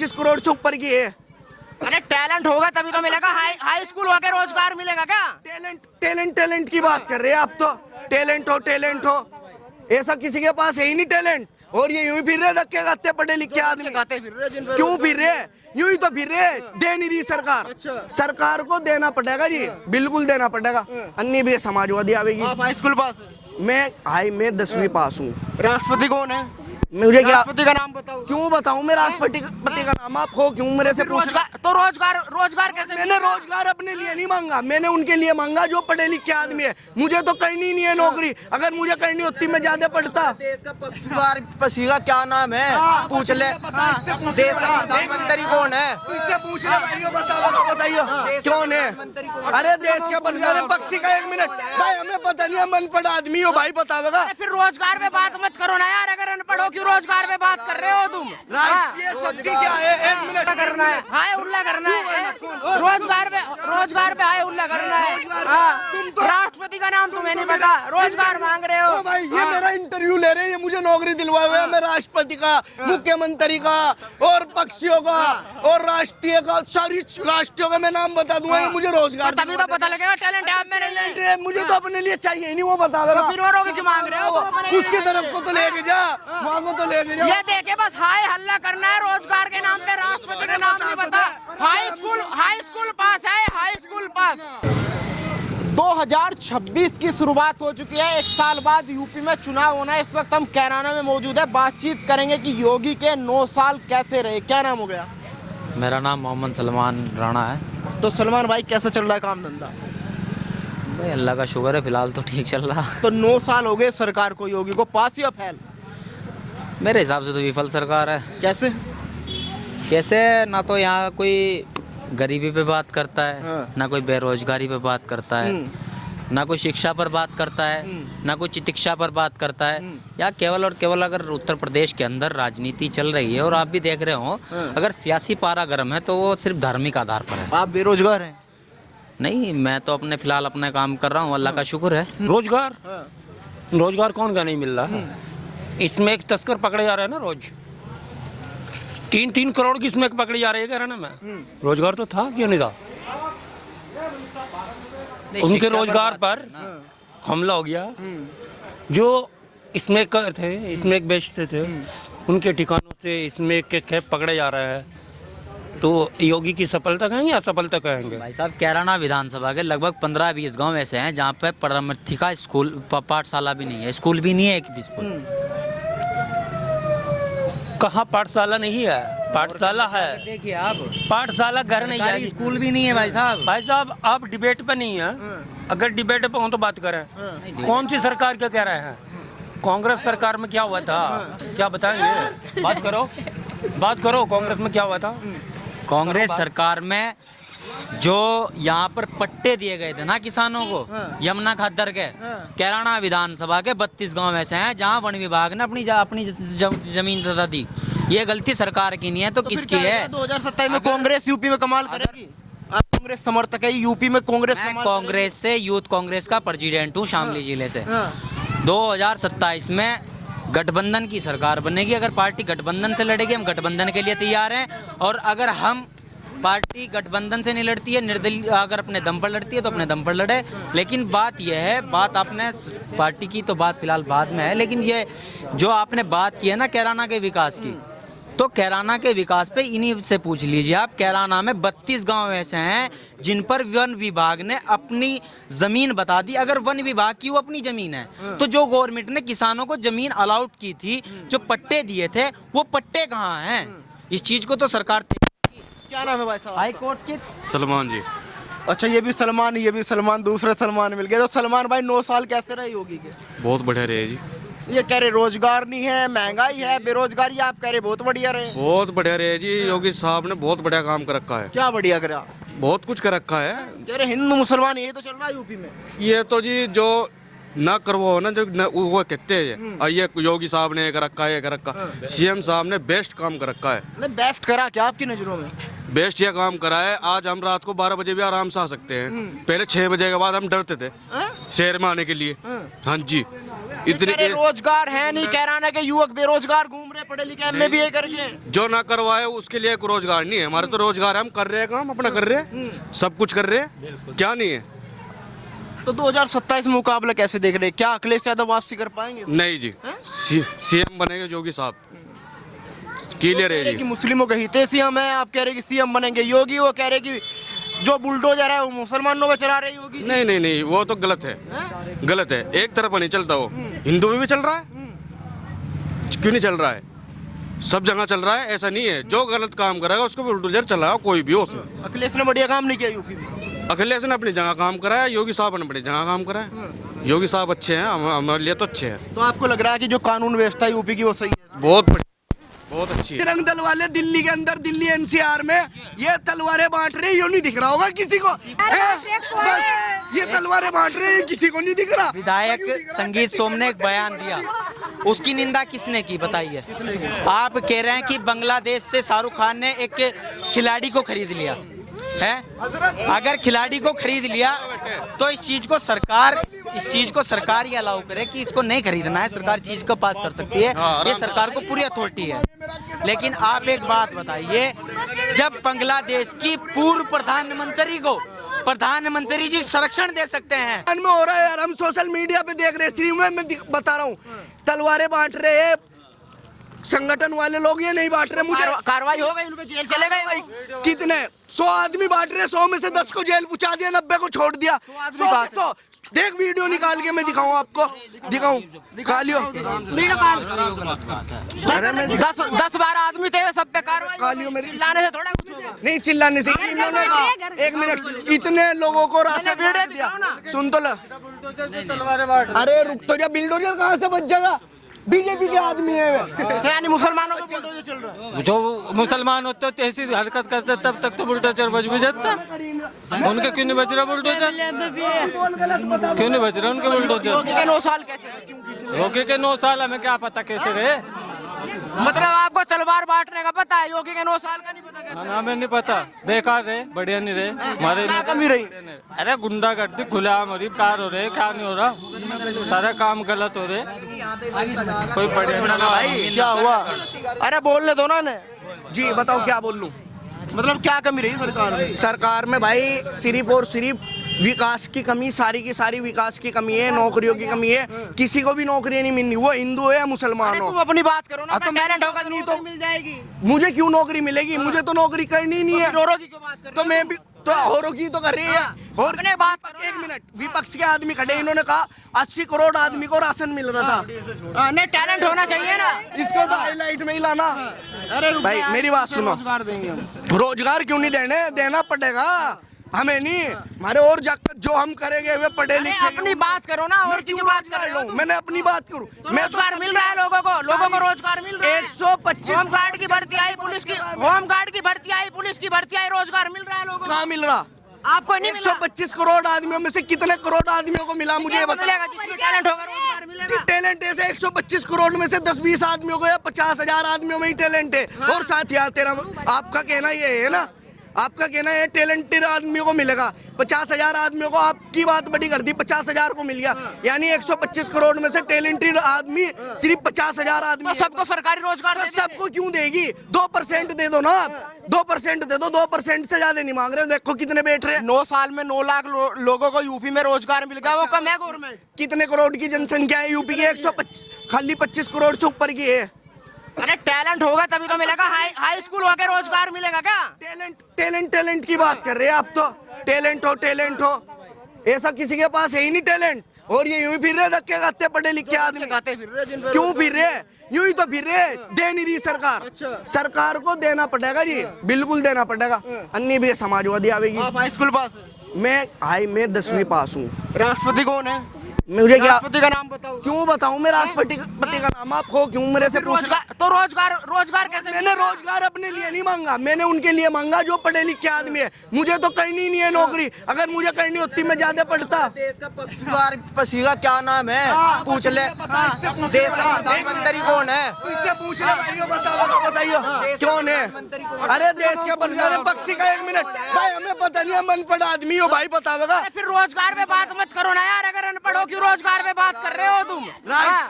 25 करोड़ से ऊपर की है। अरे टैलेंट होगा तभी तो मिलेगा। हाई स्कूल होके रोजगार मिलेगा क्या? टैलेंट की बात कर रहे हैं आप तो। टैलेंट हो ऐसा किसी के पास है ही नहीं टैलेंट। और ये यूं ही फिर रहे धक्के खाते पढ़े लिखे आदमी। क्यों फिर रहे? यूं ही तो फिर रहे। दे नहीं रही सरकार। अच्छा। सरकार को देना पड़ेगा जी, बिल्कुल देना पड़ेगा। अन्य भी समाजवादी आवेगी। आप हाई स्कूल पास है? मैं 10वीं पास हूँ। राष्ट्रपति कौन है? मुझे क्या राष्ट्रपति का नाम बताओ। क्यों बताऊं मैं राष्ट्रपति का नाम? आप हो क्यों मेरे से पूछ रहे? रोजगार कैसे? मैंने रोजगार अपने लिए नहीं मांगा, मैंने उनके लिए मांगा जो पढ़े लिखे आदमी है। मुझे तो करनी नहीं है नौकरी। अगर मुझे करनी होती मैं ज्यादा पढ़ता। देश का पक्षीवार पक्षी का क्या नाम है? पूछ ले। देश का प्रधानमंत्री कौन है? इससे पूछ ले भाइयों, बताइए कौन है? अरे देश के प्रधान पक्षी का 1 मिनट भाई, हमें पता नहीं, हम अनपढ़ आदमी हो भाई, बतावेगा। फिर रोजगार पे बात मत करो ना यार। अगर अनपढ़ हो क्यों रोजगार पे बात कर रहे हो तुम? राष्ट्रीय सब्जी क्या है? 1 मिनट करना है, हाय उल्ला करना है। रोजगार पे हाय उल्ला करना है। तुम तो राष्ट्रपति का नाम तुम्हें नहीं पता, रोजगार मांग रहे हो भाई। ये मेरा इंटरव्यू ले रहे हैं, ये मुझे नौकरी दिलवाए हुए हैं। मैं राष्ट्रपति का, मुख्यमंत्री का और पक्षियों का और राष्ट्रीय का, सारी राष्ट्रीय का मैं नाम बता दूंगा। मुझे रोजगार तभी तो पता लगेगा टैलेंट है आप में नहीं है। मुझे तो अपने लिए चाहिए नहीं, वो बतावेगा। फिर औरों की क्यों मांग रहे हो? उसकी तरफ को तो लेके जा, वहाँ को तो लेके जा। ये देखे बस हाय हल्ला करना है रोजगार के नाम पे। राष्ट्रपति का नाम नहीं पता। हाई स्कूल पास है, हाई स्कूल पास। 2026 की शुरुआत हो चुकी है। 1 साल बाद यूपी में चुनाव होना है। इस वक्त हम कैराना में मौजूद है। बातचीत करेंगे कि योगी के 9 साल कैसे रहे। क्या नाम हो गया? मेरा नाम मोहम्मद सलमान राणा है। तो सलमान भाई कैसा चल रहा है काम धंधा? भाई अल्लाह का शुक्र है, फिलहाल तो ठीक चल रहा। तो 9 साल हो गए सरकार को, योगी को, पास या फेल? मेरे हिसाब से तो विफल सरकार है। कैसे? ना तो यहाँ कोई गरीबी पे बात करता है, हाँ। ना कोई बेरोजगारी पे बात करता है, ना कोई शिक्षा पर बात करता है, ना कोई चिकित्सा पर बात करता है। या केवल और केवल अगर उत्तर प्रदेश के अंदर राजनीति चल रही है और आप भी देख रहे हो, अगर सियासी पारा गर्म है तो वो सिर्फ धार्मिक आधार पर है। आप बेरोजगार हैं? नहीं, मैं तो फिलहाल अपना काम कर रहा हूँ, अल्लाह का शुक्र है। रोजगार कौन का नहीं मिल रहा है? इसमें एक तस्कर पकड़े जा रहे हैं ना रोज। 3-3 करोड़ की इसमें पकड़ी जा रही है कहना में। रोजगार तो था, क्यों नहीं था? उनके रोजगार पर हमला हो गया। जो इसमें थे, इसमें बेचते थे, उनके ठिकानों से इसमें के पकड़े जा रहे हैं। तो योगी की सफलता कहेंगे या असफलता कहेंगे? भाई साहब, कैराना विधानसभा के लगभग 15-20 गांव ऐसे हैं जहाँ पे परामर्शी का स्कूल, पाठशाला भी नहीं है, स्कूल भी नहीं है एक भी स्कूल। कहाँ पाठशाला नहीं है? पाठशाला है। देखिए आप, पाठशाला घर नहीं है, स्कूल भी नहीं है भाई साहब। भाई साहब आप डिबेट पे नहीं है। अगर डिबेट पे हो तो बात करें। कौन सी सरकार क्या कह रहे हैं? कांग्रेस सरकार में क्या हुआ था? क्या बताएंगे? बात करो कांग्रेस में क्या हुआ था? कांग्रेस सरकार में जो यहाँ पर पट्टे दिए गए थे ना किसानों को, यमुना खादर के, कैराना विधानसभा के 32 गांव ऐसे हैं जहाँ वन विभाग ने अपनी जमीन दता दी। ये गलती सरकार की नहीं है तो किसकी है? 2027 में कांग्रेस यूपी में कमाल करेगी? आप कांग्रेस समर्थक है, यूपी में कांग्रेस मैं कांग्रेस से, यूथ कांग्रेस का प्रेसिडेंट हूँ शामली जिले से। 2027 में गठबंधन की सरकार बनेगी। अगर पार्टी गठबंधन से लड़ेगी, हम गठबंधन के लिए तैयार हैं। और अगर हम पार्टी गठबंधन से नहीं लड़ती है, निर्दलीय अगर अपने दम पर लड़ती है तो अपने दम पर लड़े। लेकिन बात यह है, बात आपने पार्टी की तो बात फिलहाल बाद में है, लेकिन ये जो आपने बात की है ना कैराना के विकास की, तो कैराना के विकास पे इन्हीं से पूछ लीजिए आप। कैराना में 32 गांव ऐसे हैं जिन पर वन विभाग ने अपनी जमीन बता दी। अगर वन विभाग की वो अपनी जमीन है तो जो गवर्नमेंट ने किसानों को जमीन अलाउड की थी, जो पट्टे दिए थे, वो पट्टे कहाँ हैं? इस चीज को तो सरकार। क्या नाम है भाई साहब? हाई कोर्ट के सलमान जी। अच्छा, ये भी सलमान, दूसरे सलमान मिल गए। तो सलमान भाई 9 साल कैसे रहे योगी के? बहुत बढ़िया रहे जी। ये कह रहे रोजगार नहीं है, महंगाई है, बेरोजगारी, आप कह रहे बहुत बढ़िया रहे। बहुत बढ़िया रहे जी। योगी साहब ने बहुत बढ़िया काम कर रखा है। क्या बढ़िया करा? बहुत कुछ कर रखा है। कह रहे हिंदू मुसलमान ये तो चल रहा है यूपी में। ये तो जी जो ना करवो ना, जो वो कहते हैं ये योगी साहब ने कर रखा है, ये कर रखा। सीएम साहब ने बेस्ट काम कर रखा है। बेस्ट करा क्या आपकी नजरों में? बेस्ट ये काम करा है, आज हम रात को 12 बजे भी आराम से आ सकते हैं। पहले 6 बजे के बाद हम डरते थे शहर में आने के लिए। हाँ जी, इतने रोजगार है नहीं, कैराना के युवक बेरोजगार घूम रहे पढ़े लिखे MBA करके। जो ना करवाए उसके लिए कोई रोजगार नहीं है। हमारे तो रोजगार है, हम कर रहे हैं काम अपना, कर रहे हैं सब कुछ कर रहे हैं, क्या नहीं है। तो 2027 में मुकाबला कैसे देख रहे हैं? क्या अखिलेश यादव वापसी कर पाएंगे? नहीं जी, सीएम बनेंगे योगी साहब, क्लियर है कि जी। मुस्लिमों के हितैषी हम हैं, आप कह रहे कि सीएम बनेंगे योगी, वो कह रहे कि जो बुलडोजर है वो मुसलमानों में चला रहे योगी। नहीं नहीं नहीं, वो तो गलत है, गलत है, एक तरफ नहीं चलता वो। हिंदू में भी चल रहा है, क्यों नहीं चल रहा है? सब जगह चल रहा है, ऐसा नहीं है। जो गलत काम करेगा उसको बुलडोजर चलाओ, कोई भी हो उसमें। अखिलेश ने बढ़िया काम नहीं किया यूपी में। अखिलेश ने अपनी जगह काम कराया, योगी साहब ने अपनी जगह काम कराया। योगी साहब अच्छे हैं, हमारे लिए तो अच्छे हैं। तो आपको लग रहा है कि जो कानून व्यवस्था है यूपी की वो सही है? बहुत अच्छी है। रंग दल वाले दिल्ली के अंदर, दिल्ली NCR में ये तलवारें बांट रहे, यूं नहीं दिख रहा होगा किसी को। बस ये तलवारें बांट रहे हैं, किसी को नहीं दिख रहा। विधायक संगीत सोम ने एक बयान दिया, उसकी निंदा किसने की बताइए? आप कह रहे हैं कि बांग्लादेश से शाहरुख खान ने एक खिलाड़ी को खरीद लिया है। अगर खिलाड़ी को खरीद लिया तो इस चीज को सरकार ही अलाउ करे कि इसको नहीं खरीदना है, सरकार चीज को पास कर सकती है, ये सरकार को पूरी अथॉरिटी है। लेकिन आप एक बात बताइए, जब बांग्लादेश की पूर्व प्रधानमंत्री को प्रधानमंत्री जी संरक्षण दे सकते हैं। में हो रहा है यार, हम सोशल मीडिया पे देख रहे हैं, श्री में बता रहा हूँ, तलवारें बांट रहे हैं संगठन वाले लोग, ये नहीं बांट रहे। मुझे कार्रवाई हो गई, उनपे जेल चले गए। कितने 100 आदमी बांट रहे, 100 में से 10 को जेल पहुंचा दिया, 90 को छोड़ दिया। 100 देख वीडियो निकाल के मैं दिखाऊं आपको, दिखाऊं, दिखा लियो। अरे मैं 10-12 आदमी थे, सब पे कार्रवाई लियो मेरी। चिल्लाने से थोड़ा कुछ होगा। नहीं चिल्लाने से, इन्होंने कहा 1 मिनट, इतने लोगों को रास्ता बांट दिया। सुन तो ला, अरे रुक तो जा, बिल्डोजर कहाँ से बच जाएगा? बीजेपी के आदमी है यानी मुसलमानों का बुलडोजर चल रहा है। जो मुसलमान होते तो ऐसी हरकत करते तब तक तो बुलडोजर बच भी जाता। उनके क्यों नहीं बच रहा बुलडोजर? क्यों नहीं बच रहा उनके बुलडोजर? 9 साल कैसे? योगी के 9 साल हमें क्या पता कैसे रहे। मतलब आपको तलवार बांटने का पता है, योगी के 9 साल का नहीं पता कैसे? हमें नहीं पता, बेकार रहे, बढ़िया नहीं रहे हमारे। क्या कमी रही? अरे गुंडागर्दी खुलेआम हो रही, कार हो रहे, क्या नहीं हो रहा, सारे काम गलत हो रहे, कोई बढ़िया भाई क्या हुआ? अरे बोलने दो ना ने। जी बताओ क्या बोल लूं? मतलब क्या कमी रही सरकार में? सरकार में भाई सिर्फ और सिर्फ विकास की कमी, सारी की सारी विकास की कमी है, नौकरियों की कमी है। किसी को भी नौकरी नहीं मिलनी, वो हिंदू है या मुसलमान हो। तुम अपनी बात करो ना, तो टैलेंट होगा नहीं तो मिल जाएगी। मुझे क्यों नौकरी मिलेगी? मुझे तो नौकरी करनी नहीं है। रोरो की क्यों बात कर रहे हो? तो मैं भी तो औरों की तो कर रही है। और अपने बात करो। 1 मिनट, विपक्ष के आदमी खड़े, इन्होंने कहा 80 करोड़ आदमी को राशन मिल रहा था। नहीं, टैलेंट होना चाहिए ना। इसको तो हाईलाइट में ही लाना। अरे भाई मेरी बात सुनो, रोजगार देंगे हम। रोजगार क्यों नहीं देना पड़ेगा हमें, नहीं हमारे और जाकर जो हम करेंगे वे पढ़े लिखे। अपनी बात करो ना, और क्यों बात कर रहे हो? मैंने अपनी बात करूं। मैं रोजगार मिल रहा है लोगों को रोजगार मिल रहा है। 125 होम गार्ड की भर्ती आई, पुलिस की होम गार्ड की भर्ती आई, पुलिस की भर्ती आई, रोजगार मिल रहा है लोगों को। कहाँ मिल रहा? आपको नहीं मिला? 125 करोड़ आदमियों में से कितने करोड़ आदमियों को मिला? मुझे मिलेगा, जिसमें टैलेंट होगा रोजगार मिलेगा। टैलेंट ऐसे 125 करोड़ में से 10-20 आदमियों को या 50,000 आदमियों में ही टैलेंट है। और साथ यार तेरा आपका कहना ये है ना, आपका कहना है टैलेंटेड आदमियों को मिलेगा। 50,000 आदमियों को आपकी बात बड़ी कर दी, 50,000 को मिल गया, यानी 125 करोड़ में से टैलेंटेड आदमी सिर्फ 50,000 आदमी। सबको सरकारी रोजगार तो सबको क्यों देगी? 2% दे दो ना, 2% दे दो, 2% से ज्यादा नहीं मांग रहे। देखो कितने बैठ रहे हैं। 9 साल में 9 लाख लोगों को यूपी में रोजगार मिल गया, वो कम है गवर्नमेंट? कितने करोड़ की जनसंख्या है यूपी की? 125, खाली 25 करोड़ से ऊपर की है। अरे टैलेंट होगा तभी तो मिलेगा। हाई स्कूल होकर रोजगार मिलेगा क्या? टैलेंट की बात कर रहे हैं आप तो। टैलेंट हो, ऐसा किसी के पास है ही नहीं टैलेंट। और ये यूं ही फिर रहे धक्के खाते पढ़े लिखे आदमी। क्यों फिर रहे? यूं ही तो फिर रहे, दे नहीं रही सरकार। सरकार को देना पड़ेगा जी, बिल्कुल देना पड़ेगा, अन्य भी समाजवादी आवेगी। आप हाई स्कूल पास है? मैं 10वीं पास हूँ। राष्ट्रपति कौन है? मुझे क्या राष्ट्रपति का नाम बताओ। क्यों बताऊं? मैं राष्ट्रपति का नाम हम आप हो क्यों मेरे से पूछ रहे? रोजगार तो रोजगार कैसे मैंने रोजगार अपने लिए नहीं मांगा, मैंने उनके लिए मांगा जो पढ़े लिखे आदमी है। मुझे तो करनी नहीं है नौकरी, अगर मुझे करनी होती मैं ज्यादा पढ़ता। देश का पक्षकार पसीगा क्या नाम है, पूछ ले। देश का प्रधानमंत्री कौन है? इससे पूछ रहे भाइयों, बताइए कौन है? अरे देश के बनने पक्षी का 1 मिनट भाई, हमें पता नहीं, हम अनपढ़ आदमी हो भाई, बतावेगा। फिर रोजगार पे बात मत करो ना यार, अगर अनपढ़ हो क्यों रोजगार पे बात कर रहे हो तुम?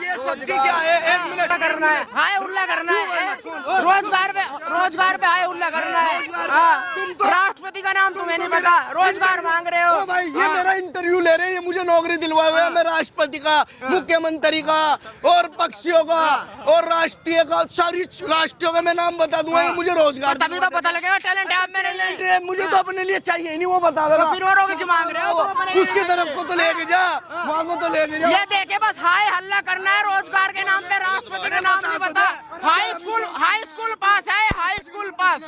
ये सब्जी क्या है? 1 मिनट करना है, हाय उल्ला करना है, रोजगार पे हाय उल्ला करना है। तुम तो राष्ट्रपति का नाम तुम्हें नहीं पता, रोजगार मांग रहे हो भाई। ये मेरा इंटरव्यू ले रहे हैं, ये मुझे नौकरी दिलवाए हुए हैं। मैं राष्ट्रपति का, मुख्यमंत्री का और पक्षियों का और राष्ट्रीय का, सारी राष्ट्रीय का मैं नाम बता दूंगा। ये मुझे रोजगार तभी तो पता लगेगा टैलेंट है आप में नहीं है। मुझे तो अपने लिए चाहिए नहीं, वो बतावेगा। फिर और क्यों मांग रहे हो? उसकी तरफ को तो लेके जा, वहाँ को तो लेके जा। ये देखे बस हाय हल्ला करना है, रोजगार के नाम पे राष्ट्रपति का नाम नहीं पता। हाई स्कूल पास है, हाई स्कूल पास।